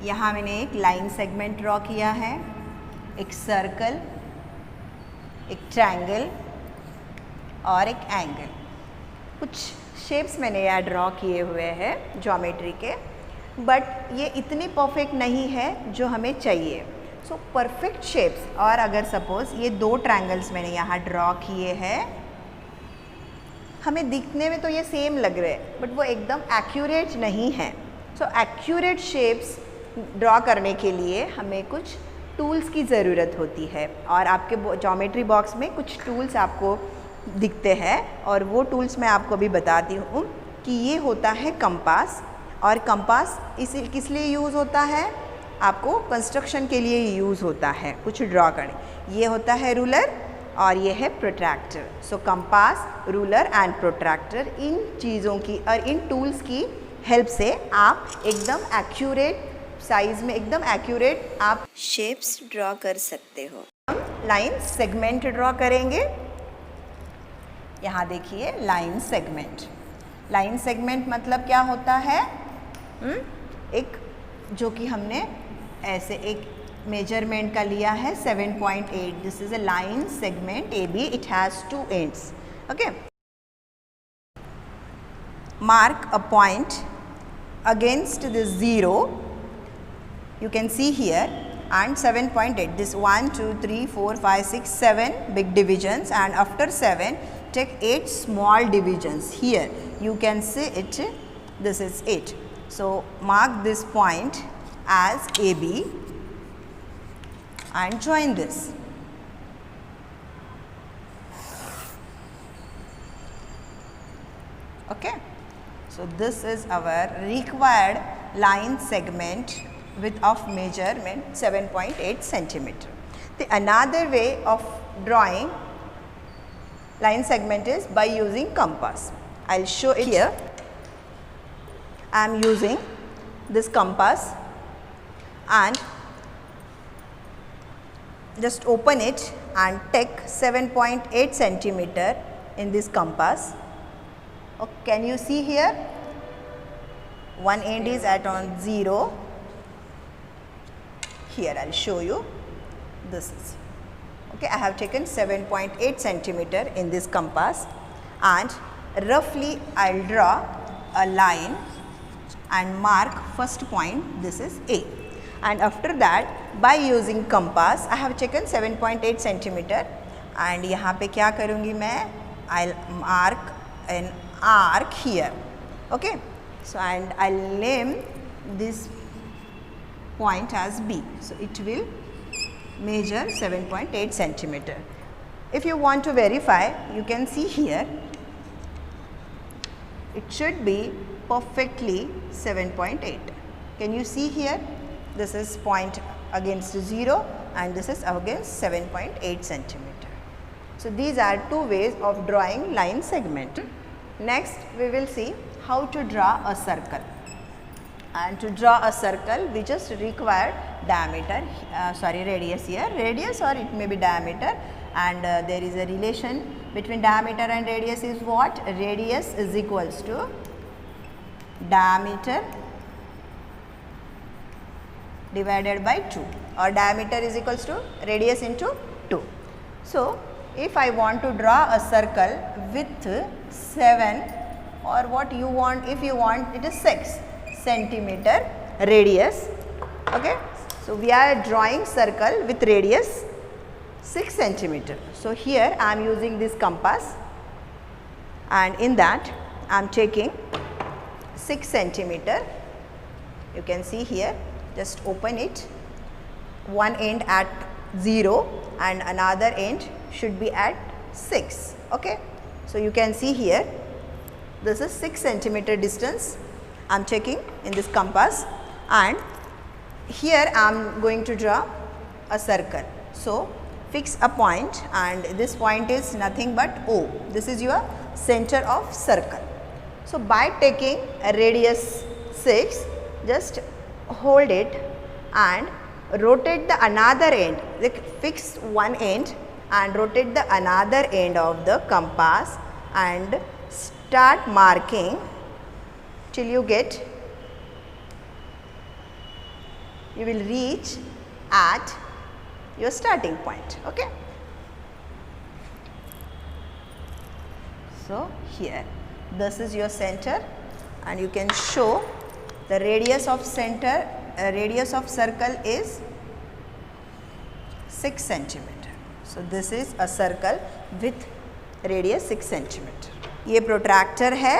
यहाँ मैंने एक लाइन सेगमेंट ड्रॉ किया है, एक सर्कल, एक ट्रायंगल और एक एंगल। कुछ शेप्स मैंने यहाँ ड्रॉ किए हुए हैं ज्योमेट्री के, बट ये इतनी परफेक्ट नहीं है जो हमें चाहिए। सो परफेक्ट शेप्स, और अगर सपोज ये 2 ट्रायंगल्स मैंने यहाँ ड्रॉ किए हैं, हमें दिखने में तो ये सेम लग रहे हैं बट वो एकदम एक्यूरेट नहीं है। सो एक्यूरेट शेप्स ड्रॉ करने के लिए हमें कुछ टूल्स की ज़रूरत होती है, और आपके ज्योमेट्री बॉक्स में कुछ टूल्स आपको दिखते हैं, और वो टूल्स मैं आपको भी बताती हूँ कि ये होता है कंपास। और कंपास किस लिए यूज़ होता है? आपको कंस्ट्रक्शन के लिए यूज़ होता है, कुछ ड्रॉ करने। ये होता है रूलर और ये है protractor. So compass, ruler and protractor, इन चीज़ों की और इन टूल्स की हेल्प से आप एकदम एक्यूरेट साइज़ में, एकदम एक्यूरेट आप शेप्स ड्रॉ कर सकते हो। हम लाइन सेगमेंट ड्रॉ करेंगे। यहाँ देखिए लाइन सेगमेंट। लाइन सेगमेंट मतलब क्या होता है? एक जो कि हमने ऐसे एक मेजरमेंट का लिया है 7.8। This is a line segment AB, it has 2 ends. Okay. Mark a point against the 0. You can see here, and 7.8. This 1, 2, 3, 4, 5, 6, 7 big divisions, and after 7 take 8 small divisions. Here you can see it. This is 8. So mark this point as AB and join this. Okay. So this is our required line segment width of measurement 7.8 centimeter. The another way of drawing line segment is by using compass. I'll show it here. I am using this compass and just open it and take 7.8 centimeter in this compass. Okay, can you see here? One end is at on 0. Here I'll show you. This is okay. I have taken 7.8 centimeter in this compass, and roughly I'll draw a line and mark first point. This is A. And after that, by using compass, I have taken 7.8 centimeter, and यहाँ पे क्या करूँगी मैं? I'll mark an arc here. Okay. So and I'll name this point as B. So it will measure 7.8 centimeter. If you want to verify, you can see here. It should be perfectly 7.8. Can you see here? This is point against 0 and this is against 7.8 centimeter. So these are 2 ways of drawing line segment. Next we will see how to draw a circle. And to draw a circle we just require diameter, radius here, radius, or it may be diameter, and there is a relation between diameter and radius is what? Radius is equals to diameter divided by 2, or diameter is equals to radius into 2. So if I want to draw a circle with 7, or what you want, if you want it is 6 centimeter radius. Okay. So we are drawing circle with radius 6 centimeter. So here I am using this compass, and in that I am taking 6 centimeter. You can see here, just open it, one end at 0 and another end should be at 6. Okay. So you can see here, this is 6 centimeter distance I am taking in this compass, and here I am going to draw a circle. So fix a point, and this point is nothing but O. This is your center of circle. So by taking a radius 6, just hold it and rotate the another end, like fix one end and rotate the another end of the compass and start marking till you get you will reach at your starting point. Okay, so here this is your center and you can show the radius of center, radius of circle is 6 centimeter. So this is a circle with radius 6 centimeter. ये protractor है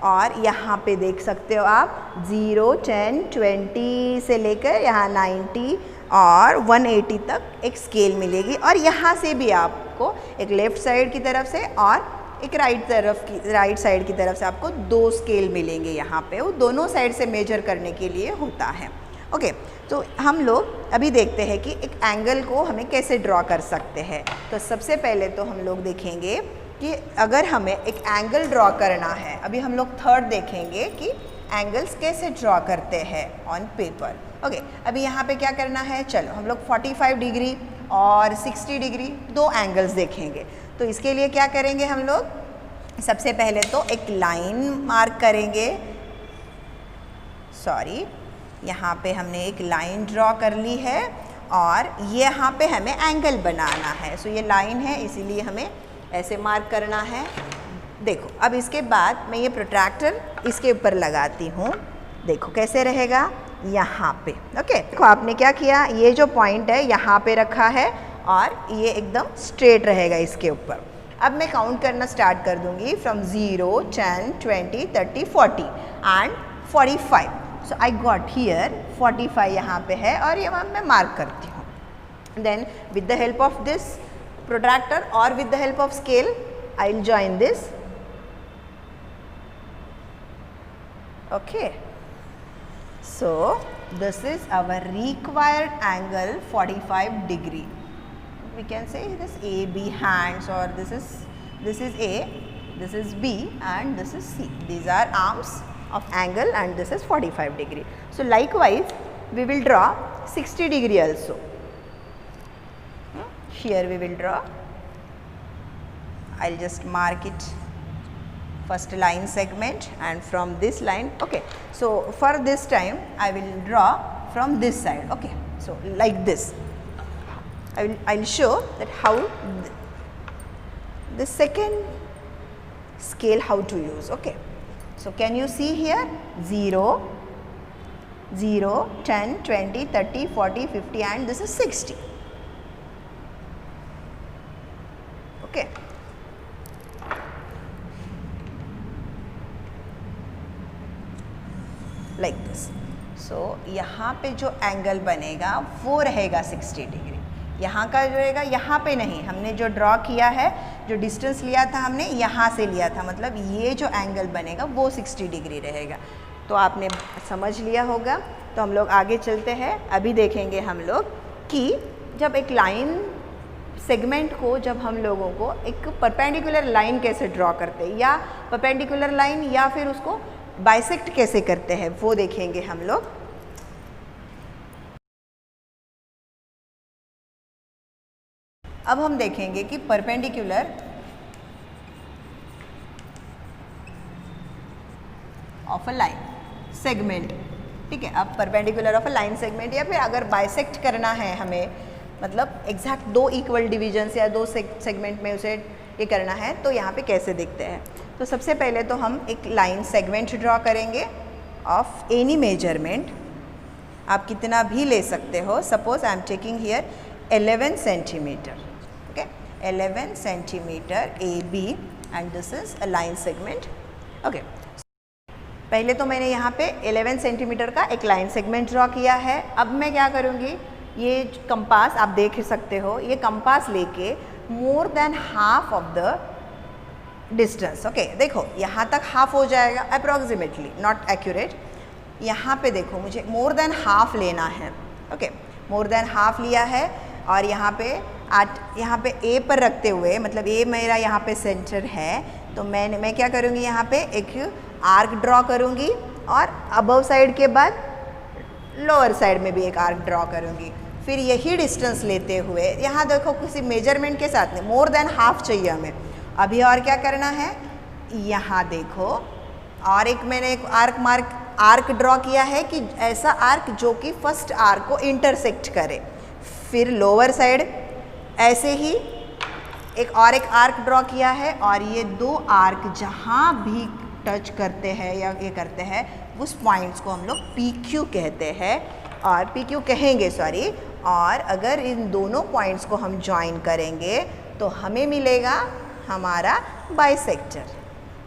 और यहाँ पे देख सकते हो आप 0, 10, 20 से लेकर यहाँ 90 और 180 तक एक स्केल मिलेगी और यहाँ से भी आपको एक लेफ़्ट साइड की तरफ से और एक राइट साइड की तरफ से आपको 2 स्केल मिलेंगे यहाँ पे, वो दोनों साइड से मेजर करने के लिए होता है। ओके, तो हम लोग अभी देखते हैं कि एक एंगल को हमें कैसे ड्रॉ कर सकते हैं। तो सबसे पहले तो हम लोग देखेंगे कि अगर हमें एक एंगल ड्रॉ करना है, अभी हम लोग थर्ड देखेंगे कि एंगल्स कैसे ड्रॉ करते हैं ऑन पेपर। ओके, अभी यहाँ पे क्या करना है, चलो हम लोग 45 डिग्री और 60 डिग्री 2 एंगल्स देखेंगे। तो इसके लिए क्या करेंगे हम लोग, सबसे पहले तो एक लाइन मार्क करेंगे, सॉरी यहाँ पे हमने एक लाइन ड्रॉ कर ली है और यहाँ पे हमें एंगल बनाना है। सो ये लाइन है इसीलिए हमें ऐसे मार्क करना है। देखो अब इसके बाद मैं ये प्रोट्रैक्टर इसके ऊपर लगाती हूँ, देखो कैसे रहेगा यहाँ पे। ओके, देखो आपने क्या किया, ये जो पॉइंट है यहाँ पे रखा है और ये एकदम स्ट्रेट रहेगा इसके ऊपर। अब मैं काउंट करना स्टार्ट कर दूँगी from 0, 10, 20, 30, 40 and 45। So I got here 45 यहाँ पे है और ये मैं मार्क करती हूँ। Then with the help of this protractor or with the help of scale I will join this. Okay, so this is our required angle 45 degree. We can say this AB hands or this is A, this is B and this is C. These are arms of angle and this is 45 degree. So likewise we will draw 60 degree also. Here we will draw, I'll just mark it first line segment and from this line. Okay, so for this time I will draw from this side. Okay, so like this I'll show that how the second scale how to use. Okay, so can you see here 0, 0, 10, 20, 30, 40, 50 and this is 60. Okay, like this. So यहाँ पे जो angle बनेगा वो रहेगा 60 degree. यहाँ का जो रहेगा यहाँ पे नहीं, हमने जो ड्रॉ किया है, जो डिस्टेंस लिया था हमने यहाँ से लिया था, मतलब ये जो एंगल बनेगा वो 60 डिग्री रहेगा। तो आपने समझ लिया होगा। तो हम लोग आगे चलते हैं। अभी देखेंगे हम लोग कि जब एक लाइन सेगमेंट को, जब हम लोगों को एक परपेंडिकुलर लाइन कैसे ड्रॉ करते हैं या परपेंडिकुलर लाइन या फिर उसको बाइसेक्ट कैसे करते हैं वो देखेंगे हम लोग। अब हम देखेंगे कि perpendicular of a line segment, ठीक है। अब perpendicular of a line segment या फिर अगर बाइसेक्ट करना है हमें, मतलब एग्जैक्ट 2 इक्वल डिविजन्स या 2 सेगमेंट में उसे ये करना है, तो यहाँ पे कैसे दिखते हैं। तो सबसे पहले तो हम एक लाइन सेगमेंट ड्रॉ करेंगे ऑफ एनी मेजरमेंट, आप कितना भी ले सकते हो। Suppose I am taking here 11 centimetre, okay, 11 centimetre AB and this is a line segment. Okay, पहले तो मैंने यहाँ पे 11 सेंटीमीटर का एक लाइन सेगमेंट ड्रॉ किया है। अब मैं क्या करूँगी, ये कंपास आप देख सकते हो, ये कंपास लेके more than half of the distance. Okay, देखो यहाँ तक हाफ हो जाएगा अप्रॉक्सीमेटली, नॉट एक्यूरेट। यहाँ पे देखो मुझे मोर देन हाफ लेना है। ओके, मोर देन हाफ लिया है और यहाँ पे ए पर रखते हुए, मतलब ए मेरा यहाँ पे सेंटर है, तो मैं क्या करूँगी, यहाँ पे एक आर्क ड्रॉ करूँगी और अबव साइड के बाद लोअर साइड में भी एक आर्क ड्रॉ करूँगी। फिर यही डिस्टेंस लेते हुए यहाँ देखो किसी मेजरमेंट के साथ में मोर देन हाफ चाहिए हमें। अभी और क्या करना है, यहाँ देखो और एक मैंने एक आर्क मार्क आर्क ड्रॉ किया है कि ऐसा आर्क जो कि फर्स्ट आर्क को इंटरसेक्ट करे। फिर लोअर साइड ऐसे ही एक आर्क ड्रॉ किया है और ये दो आर्क जहाँ भी टच करते हैं या ये करते हैं उस पॉइंट्स को हम लोग PQ कहते हैं और PQ कहेंगे सॉरी। और अगर इन दोनों पॉइंट्स को हम ज्वाइन करेंगे तो हमें मिलेगा हमारा बाइसेक्टर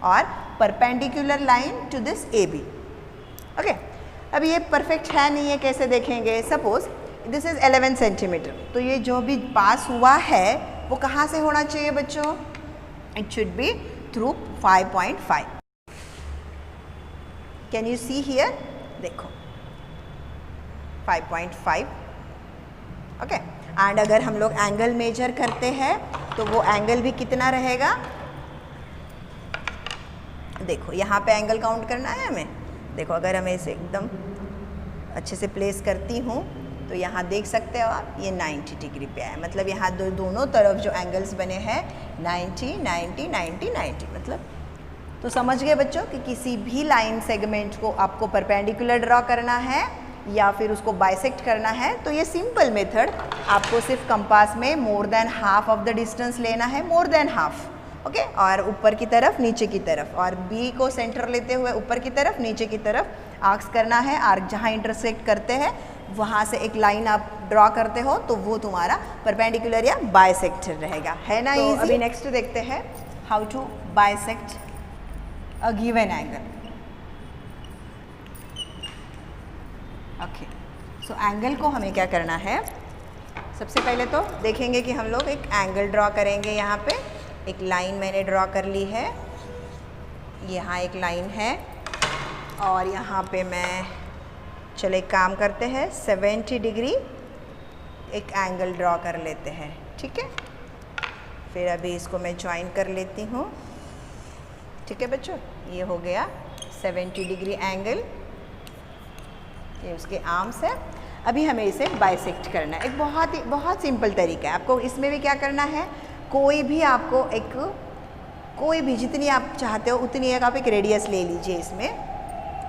और perpendicular line to this AB। Okay, अब ये परफेक्ट है नहीं है, कैसे देखेंगे? सपोज दिस इज 11 सेंटीमीटर, तो ये जो भी पास हुआ है वो कहाँ से होना चाहिए बच्चों? It should be through 5.5। Can you see here? देखो 5.5। ओके, एंड अगर हम लोग एंगल मेजर करते हैं तो वो एंगल भी कितना रहेगा? देखो यहाँ पे एंगल काउंट करना है हमें। देखो अगर हमें इसे एकदम अच्छे से प्लेस करती हूँ तो यहाँ देख सकते हो आप ये 90 डिग्री पे है। मतलब यहाँ दोनों तरफ जो एंगल्स बने हैं 90, 90, 90, 90। मतलब तो समझ गए बच्चों कि किसी भी लाइन सेगमेंट को आपको परपेंडिकुलर ड्रॉ करना है या फिर उसको बाइसेक्ट करना है तो ये सिंपल मेथड, आपको सिर्फ कंपास में more than half of the distance लेना है, मोर देन हाफ। ओके, और ऊपर की तरफ नीचे की तरफ, और B को सेंटर लेते हुए ऊपर की तरफ नीचे की तरफ आर्क्स करना है। आर्क जहाँ इंटरसेक्ट करते हैं वहाँ से एक लाइन आप ड्रॉ करते हो तो वो तुम्हारा परपेंडिकुलर या बाइसेक्टर रहेगा, है ना? तो अभी नेक्स्ट देखते हैं how to bisect a given angle. Okay, so angle को हमें क्या करना है? सबसे पहले तो देखेंगे कि हम लोग एक एंगल ड्रॉ करेंगे। यहाँ पे एक लाइन मैंने ड्रॉ कर ली है, यहाँ एक लाइन है और यहाँ पे मैं, चलो एक काम करते हैं 70 डिग्री एक एंगल ड्रॉ कर लेते हैं, ठीक है? फिर अभी इसको मैं ज्वाइन कर लेती हूँ, ठीक है बच्चों? ये हो गया 70 डिग्री एंगल, ये उसके आर्म्स है। अभी हमें इसे बाइसेक्ट करना है। एक बहुत सिंपल तरीका है। आपको इसमें भी क्या करना है, कोई भी जितनी आप चाहते हो उतनी एक आप एक रेडियस ले लीजिए इसमें।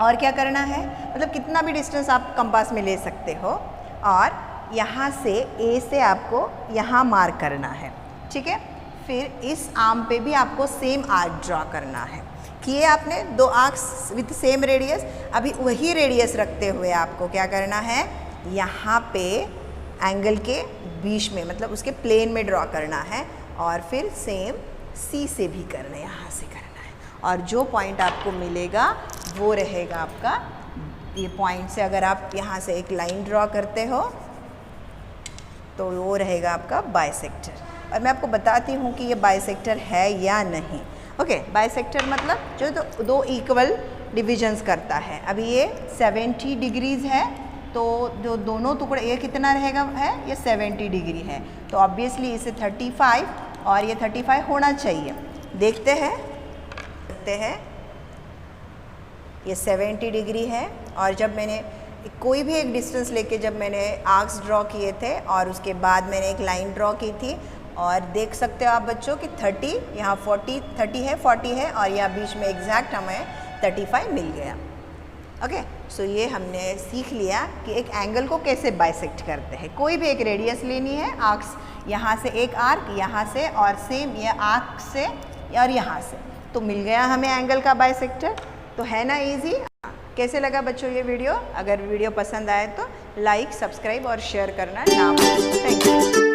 और क्या करना है, मतलब कितना भी डिस्टेंस आप कंपास में ले सकते हो और यहाँ से A से आपको यहाँ मार्क करना है, ठीक है? फिर इस आर्म पे भी आपको सेम आर्क ड्रॉ करना है। किए आपने दो आर्क्स विथ सेम रेडियस। अभी वही रेडियस रखते हुए आपको क्या करना है, यहाँ पे एंगल के बीच में, मतलब उसके प्लेन में ड्रॉ करना है और फिर सेम C से भी करना है, यहाँ से करना है। और जो पॉइंट आपको मिलेगा वो रहेगा आपका, ये पॉइंट से अगर आप यहाँ से एक लाइन ड्रॉ करते हो तो वो रहेगा आपका बाइसेक्टर। और मैं आपको बताती हूँ कि ये बाइसेक्टर है या नहीं। ओके, बाइसेक्टर मतलब जो दो इक्वल डिविजन्स करता है। अभी ये 70 डिग्रीज है तो जो दोनों टुकड़े, ये कितना रहेगा है, ये 70 डिग्री है तो ऑब्वियसली इसे 35 और ये 35 होना चाहिए। देखते हैं ये 70 डिग्री है और जब मैंने कोई भी एक डिस्टेंस लेके जब मैंने आर्क्स ड्रॉ किए थे और उसके बाद मैंने एक लाइन ड्रॉ की थी और देख सकते हो आप बच्चों कि 30 यहाँ 30 है, 40 है और यहाँ बीच में एग्जैक्ट हमें 35 मिल गया। ओके, सो ये हमने सीख लिया कि एक एंगल को कैसे बाइसेक्ट करते हैं। कोई भी एक रेडियस लेनी है, आर्क्स यहाँ से एक आर्क यहाँ से और सेम ये आर्क से और यहाँ से, तो मिल गया हमें एंगल का बाइसेक्टर। तो है ना इजी? कैसे लगा बच्चों ये वीडियो? अगर वीडियो पसंद आए तो लाइक, सब्सक्राइब और शेयर करना ना भूलें। Thank you.